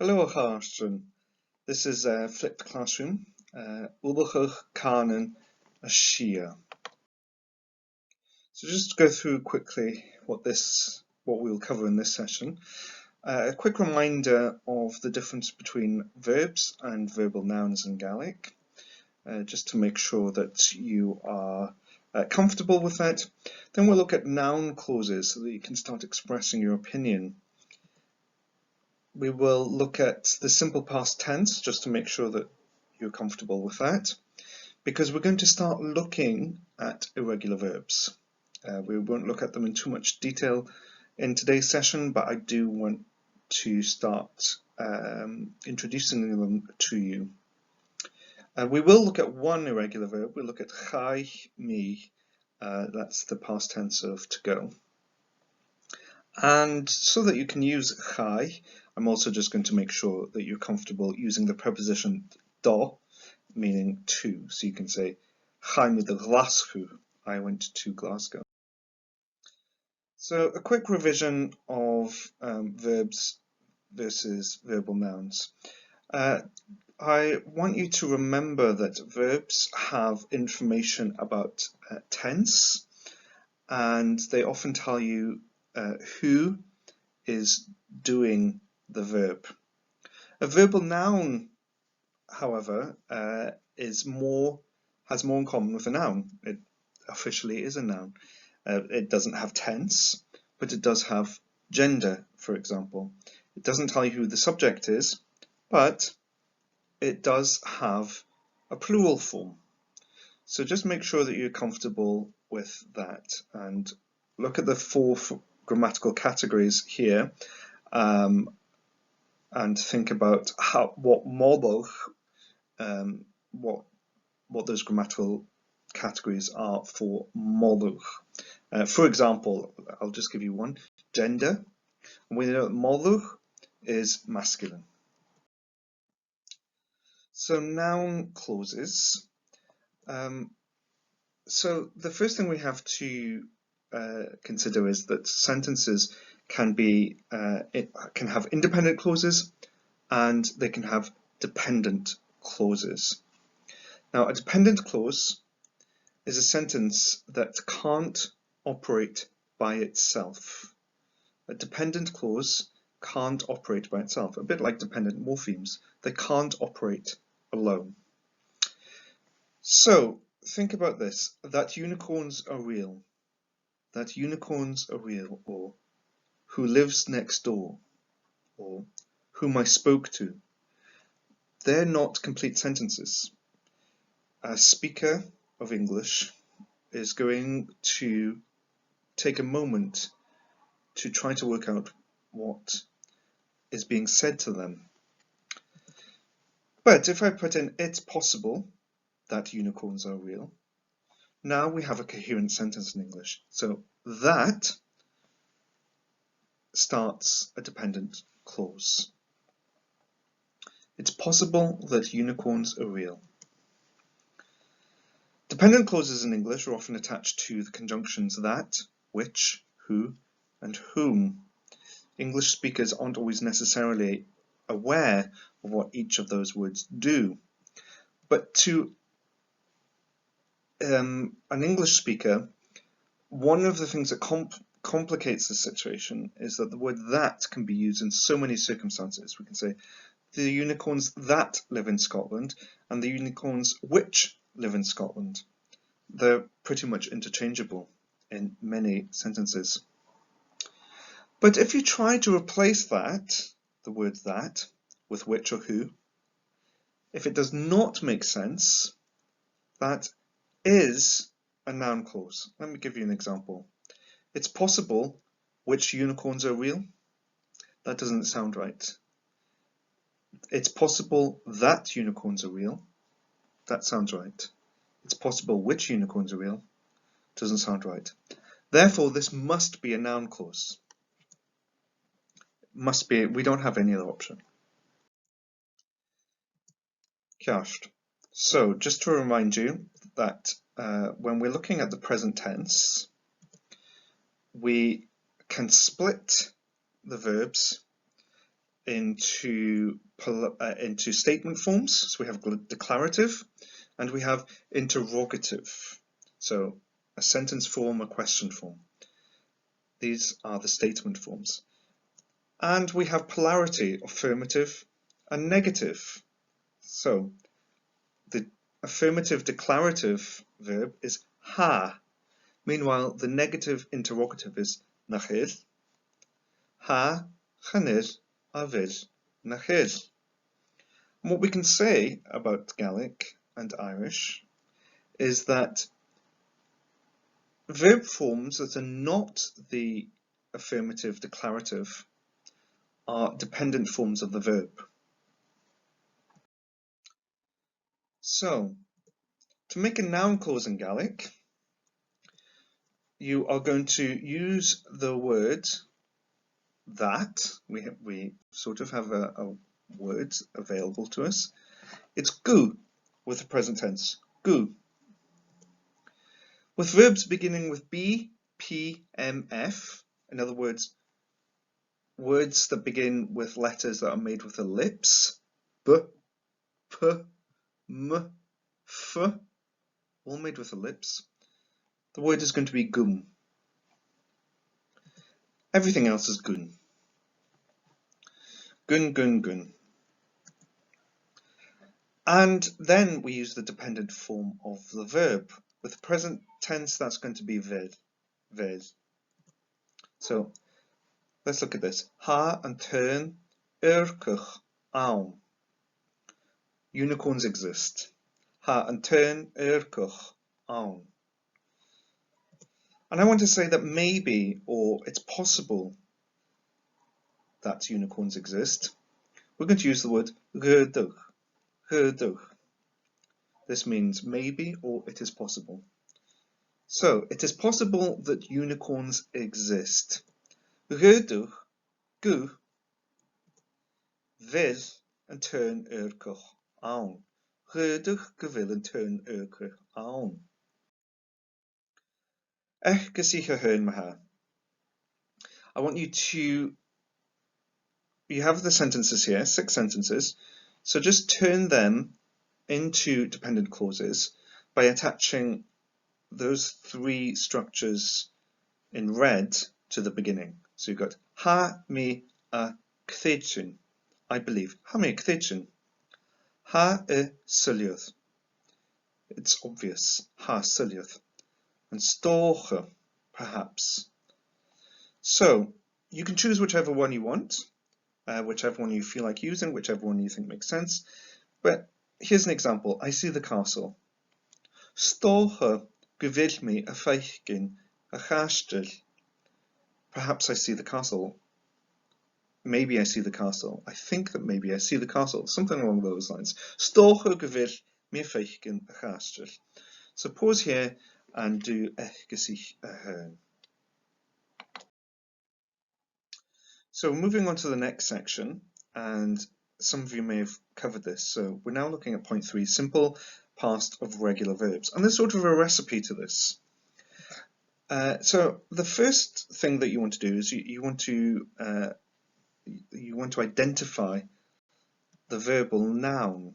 Hello, Ullachadh. This is a flipped classroom. Ullachadh, cànain, a shia. So just to go through quickly what we'll cover in this session. A quick reminder of the difference between verbs and verbal nouns in Gaelic, just to make sure that you are comfortable with that. Then we'll look at noun clauses so that you can start expressing your opinion. We will look at the simple past tense just to make sure that you're comfortable with that, because we're going to start looking at irregular verbs. We won't look at them in too much detail in today's session, but I do want to start introducing them to you. We will look at one irregular verb. We'll look at CHAIDH, me. That's the past tense of to go. And so that you can use CHAIDH, I'm also just going to make sure that you're comfortable using the preposition do, meaning to. So you can say, "Ga me de Glasgow." I went to Glasgow. So a quick revision of verbs versus verbal nouns. I want you to remember that verbs have information about tense, and they often tell you who is doing the verb. A verbal noun, however, has more in common with a noun. It officially is a noun. It doesn't have tense, but it does have gender, for example. It doesn't tell you who the subject is, but it does have a plural form. So just make sure that you're comfortable with that and look at the four grammatical categories here. And think about what model, what those grammatical categories are for model. For example, I'll just give you one: gender. We know model is masculine. So noun clauses. So the first thing we have to consider is that sentences can have independent clauses and they can have dependent clauses. Now, a dependent clause is a sentence that can't operate by itself. A dependent clause can't operate by itself, a bit like dependent morphemes. They can't operate alone. So think about this: that unicorns are real, that unicorns are real, or who lives next door, or whom I spoke to. They're not complete sentences. A speaker of English is going to take a moment to try to work out what is being said to them. But if I put in "it's possible that unicorns are real," now we have a coherent sentence in English. So that starts a dependent clause. It's possible that unicorns are real. Dependent clauses in English are often attached to the conjunctions that, which, who, and whom. English speakers aren't always necessarily aware of what each of those words do. But to an English speaker, one of the things that complicates the situation is that the word "that" can be used in so many circumstances. We can say the unicorns that live in Scotland and the unicorns which live in Scotland. They're pretty much interchangeable in many sentences. But if you try to replace that, the word "that", with "which" or "who", if it does not make sense, that is a noun clause. Let me give you an example. It's possible which unicorns are real. That doesn't sound right. It's possible that unicorns are real. That sounds right. It's possible which unicorns are real. Doesn't sound right. Therefore, this must be a noun clause. Must be. We don't have any other option. Ceist. So just to remind you that when we're looking at the present tense, we can split the verbs into statement forms. So we have declarative and we have interrogative. So a sentence form, a question form. These are the statement forms. And we have polarity, affirmative and negative. So the affirmative declarative verb is ha. Meanwhile, the negative interrogative is nachir. Ha, chanir, avir, nachir. And what we can say about Gaelic and Irish is that verb forms that are not the affirmative declarative are dependent forms of the verb. So, to make a noun clause in Gaelic, you are going to use the word that. We sort of have a word available to us. It's GU with the present tense, GU. With verbs beginning with B, P, M, F, in other words, words that begin with letters that are made with the lips, B, P, M, F, all made with the lips, the word is going to be gum. Everything else is gun. Gun, gun, gun. And then we use the dependent form of the verb. With the present tense, that's going to be ved. So let's look at this. Ha and turn, urkuch, aun. Unicorns exist. Ha and turn, urkuch, aun. And I want to say that maybe, or it's possible that unicorns exist. We're going to use the word röduch. Röduch. This means maybe or it is possible. So it is possible that unicorns exist. Röduch, gu, vil and turn urkuch aun. Röduch, gevil and turn urkuch aun. Gesicha hern maha. I want you have the sentences here, 6 sentences, so just turn them into dependent clauses by attaching those 3 structures in red to the beginning. So you've got ha mi a creidsinn, I believe. Ha mi a creidsinn. Ha e syliodd. It's obvious. Ha syliodd. And stocha, perhaps. So you can choose whichever one you want, whichever one you feel like using, whichever one you think makes sense. But here's an example. I see the castle. Stocha gevil mi a feichgin a chastel. Perhaps I see the castle. Maybe I see the castle. I think that maybe I see the castle. Something along those lines. Stocha gevil mi a feichgin a chastel. So pause here and do gesich a hern. So moving on to the next section, and some of you may have covered this. So we're now looking at point 3, simple past of regular verbs. And there's sort of a recipe to this. So the first thing that you want to do is you want to identify the verbal noun.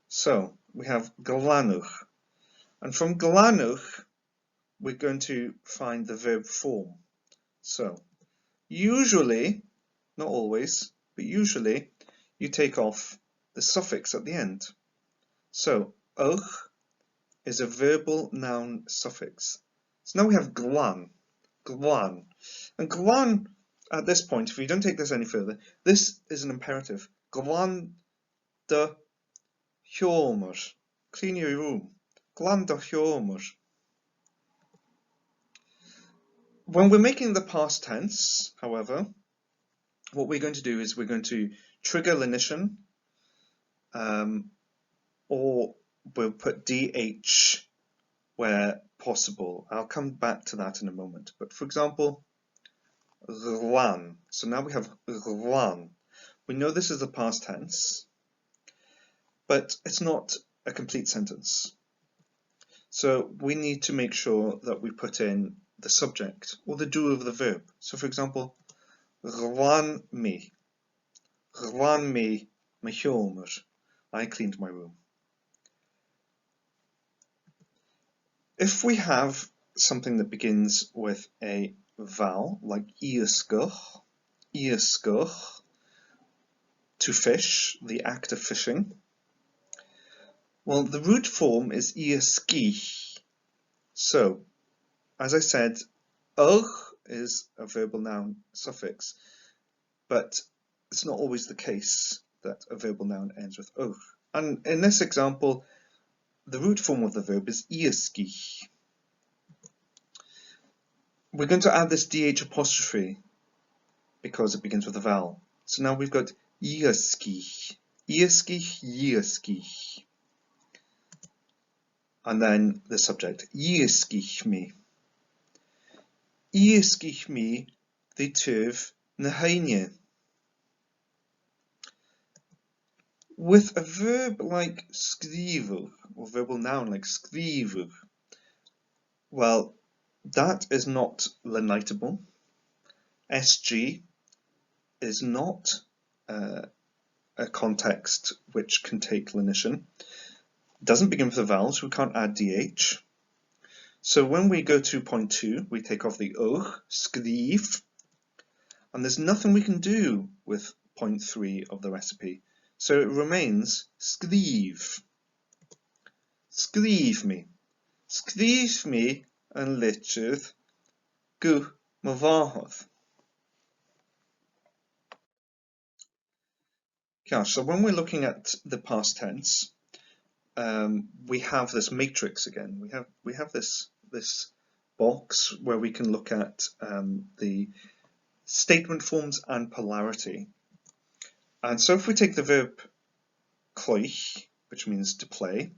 So we have GLANADH, and from GLANADH we're going to find the verb form. So usually, not always, but usually you take off the suffix at the end. So ch is a verbal noun suffix. So now we have GLAN. And GLAN, at this point, if you don't take this any further, this is an imperative. GLAN de hjomer. Clean your room. GLAN de hjomer. When we're making the past tense, however, what we're going to do is we're going to trigger lenition, or we'll put DH where possible. I'll come back to that in a moment. But for example, GLAN. So now we have GLAN. We know this is the past tense, but it's not a complete sentence. So we need to make sure that we put in the subject or the do of the verb. So for example, GLAN mi. Glan me my hjómur. I cleaned my room. If we have something that begins with a vowel, like iascoch, to fish, the act of fishing, well, the root form is iascich. So, as I said, is a verbal noun suffix, but it's not always the case that a verbal noun ends with och. And in this example, the root form of the verb is iascich. We're going to add this DH apostrophe because it begins with a vowel. So now we've got iascich, iascich. And then the subject, iascich me. Iascich me the turf na haine. With a verb like skriver, or verbal noun like skriver, well, that is not lenitable. SG is not a context which can take lenition. It doesn't begin with a vowel, so we can't add DH. So when we go to point 2, we take off the och, skriv, and there's nothing we can do with point 3 of the recipe. So it remains skriv. Skriv me. Skriv me an litir GU BHEIL. Yeah, so when we're looking at the past tense, we have this matrix again. We have this box where we can look at the statement forms and polarity. And so if we take the verb cloich, which means to play,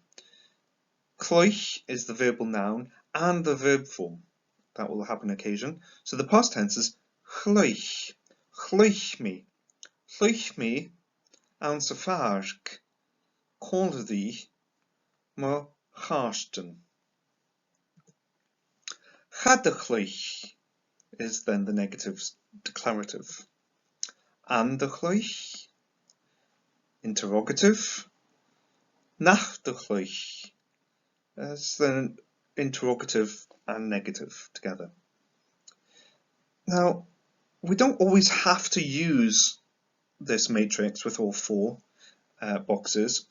cloich is the verbal noun and the verb form. That will happen on occasion. So the past tense is chloich, chloich me an sa farg, cóilrí má cháisten. Chadachloich is then the negative declarative. Andachloich, interrogative. Nachdachloich is then interrogative and negative together. Now, we don't always have to use this matrix with all 4 boxes.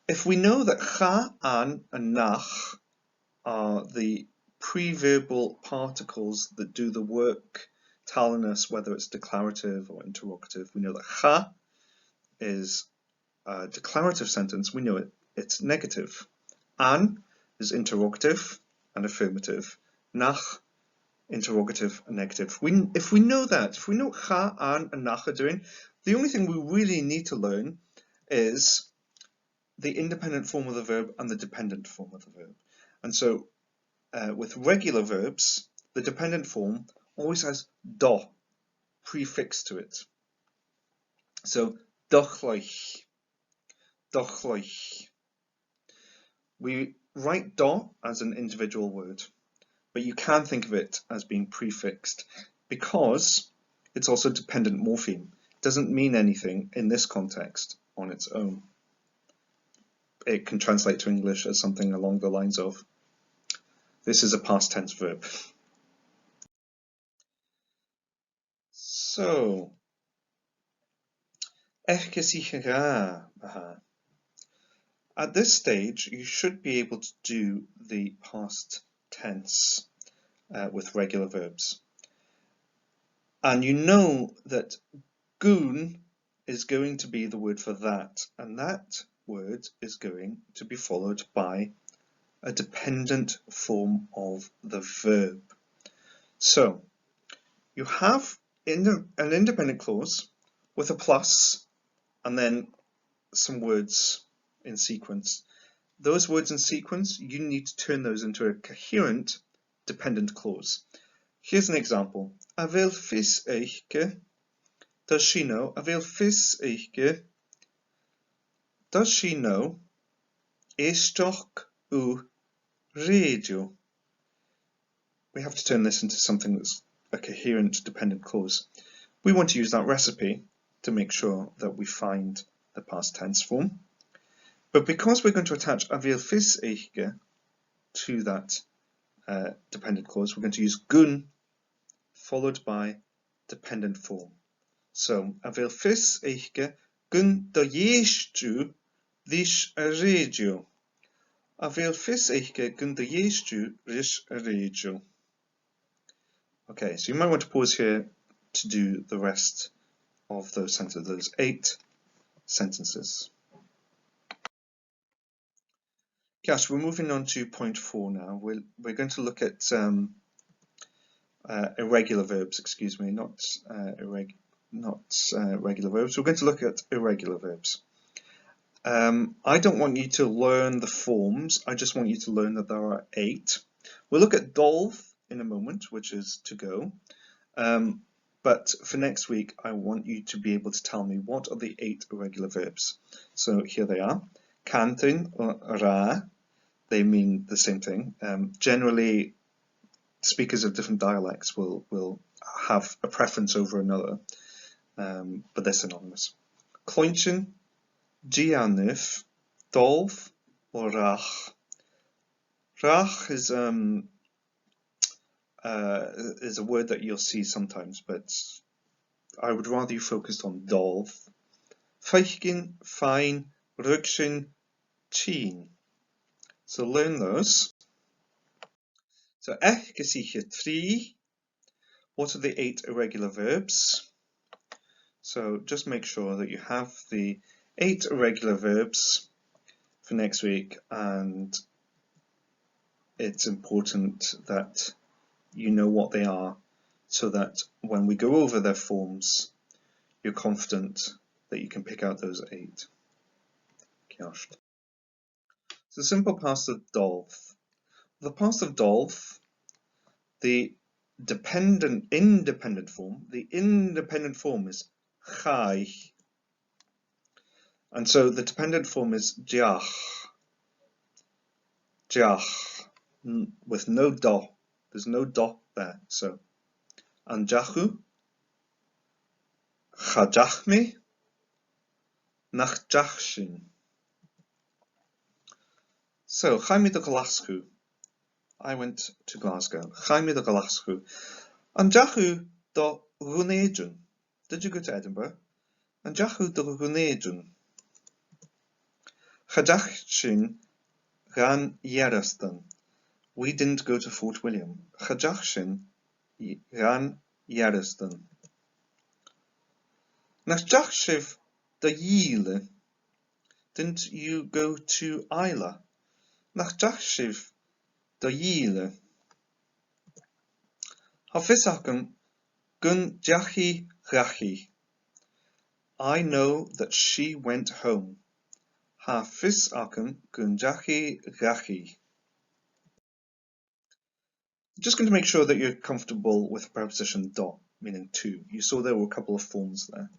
If we know that cha, an, and nach are the pre-verbal particles that do the work telling us whether it's declarative or interrogative, we know that cha is a declarative sentence, we know it's negative. An is interrogative and affirmative. Nach, interrogative and negative. If we know that, if we know cha, an, and nach are doing, the only thing we really need to learn is the independent form of the verb and the dependent form of the verb. And so with regular verbs, the dependent form always has do prefixed to it. So dochloich, dochloich. We write do as an individual word, but you can think of it as being prefixed because it's also a dependent morpheme. It doesn't mean anything in this context on its own. It can translate to English as something along the lines of, this is a past tense verb. So, at this stage, you should be able to do the past tense with regular verbs. And you know that goon is going to be the word for that, and that word is going to be followed by a dependent form of the verb. So you have an independent clause with a plus and then some words in sequence. Those words in sequence, you need to turn those into a coherent dependent clause. Here's an example. A bhfuil fis éiche. Does she know? A bhfuil fis éiche. Does she know? Éisteach ú radio. We have to turn this into something that's a coherent dependent clause. We want to use that recipe. to make sure that we find the past tense form. But because we're going to attach a fis eichge to that dependent clause, we're going to use gun followed by dependent form. So, a fis eichge gun do jestu ris a regio. A fis eichge gun do jestu ris a regio. Okay, so you might want to pause here to do the rest of those sentences, those 8 sentences. Yes, we're moving on to point 4 now. We're going to look at irregular verbs, excuse me, not regular verbs. We're going to look at irregular verbs. I don't want you to learn the forms, I just want you to learn that there are 8. We'll look at dolf in a moment, which is to go. But for next week, I want you to be able to tell me what are the 8 irregular verbs. So here they are. Cànain or ra, they mean the same thing. Generally, speakers of different dialects will have a preference over another, but they're synonymous. Creidsinn, GLANADH, dolf, or rach. Rach is a word that you'll see sometimes, but I would rather you focused on dolf. Feichgin, fine, rugshin, chin. So learn those. So ech 3. What are the 8 irregular verbs? So just make sure that you have the 8 irregular verbs for next week, and it's important that you know what they are so that when we go over their forms, you're confident that you can pick out those 8. So simple past of dolf. The past of dolf, the independent form is CHAIDH. And so the dependent form is diach, with no do. There's no do there. So anjachu, chadachmi, nachjachshin. So Chaimi de Glasgow. I went to Glasgow. Chaimi de Glasgow. Anjachu do Runedun. Did you go to Edinburgh? Anjachu do Runedun. Chadachshin ran Yaraston. We didn't go to Fort William. Chadachshin ran Yaraston. Nachjachshiv de Yile. Didn't you go to Isla? Nachjachshiv de Yile. Hafisakum gun jachi rachi. I know that she went home. Hafisakum gun jachi rachi. Just going to make sure that you're comfortable with the preposition do, meaning to. You saw there were a couple of forms there.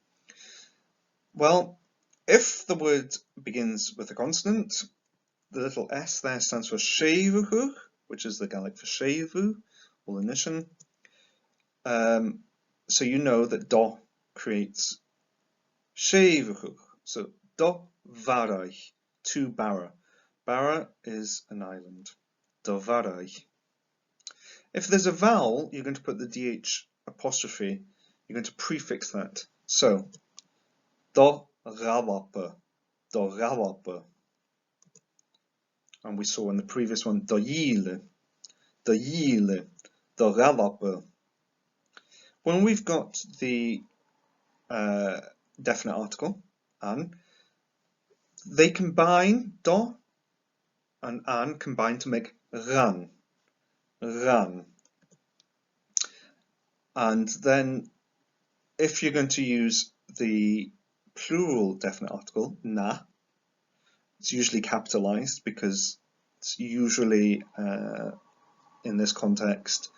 Well, if the word begins with a consonant, the little s there stands for shevuhu, which is the Gaelic for shevu, or lenition. So you know that do creates shevuhu. So do varai, to Barra. Barra is an island. Do varai. If there's a vowel, you're going to put the dh apostrophe. You're going to prefix that. So do rawapa, do rawapa. And we saw in the previous one do yile, do yile, do rawapa. When we've got the definite article, an, they combine, do and an combine to make ran, ran. And then if you're going to use the plural definite article, na, it's usually capitalized because it's usually, in this context,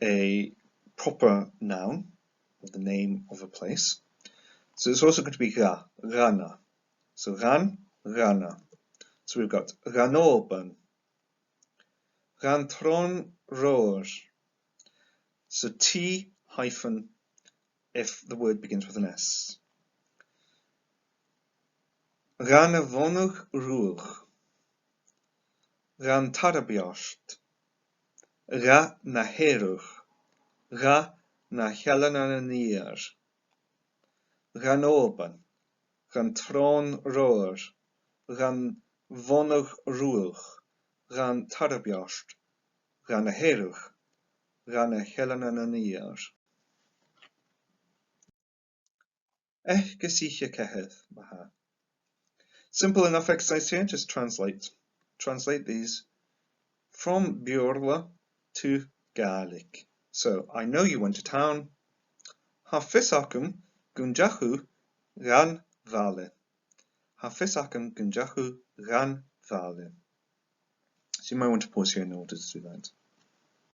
a proper noun, or the name of a place. So it's also going to be ra, rana. So ran, rana. So we've got ranoban, rantron roer. So T hyphen if the word begins with an S. Gan a vonach rúach. Gan tarabiast. Ga na héireach. Ga na chealan an níar. Gan óban. Gan trón róir. Gan vonach rúach. Gan tarabiast. Gan na héireach. Gan na chealan an níar. CHOISICH maha. Simple enough exercise here, just translate. Translate these from Beorla to Gaelic. So, I know you went to town. Ha fisacum gunjachu gan vale. Ha fisacum gunjachu gan vale. So you might want to pause here in order to do that.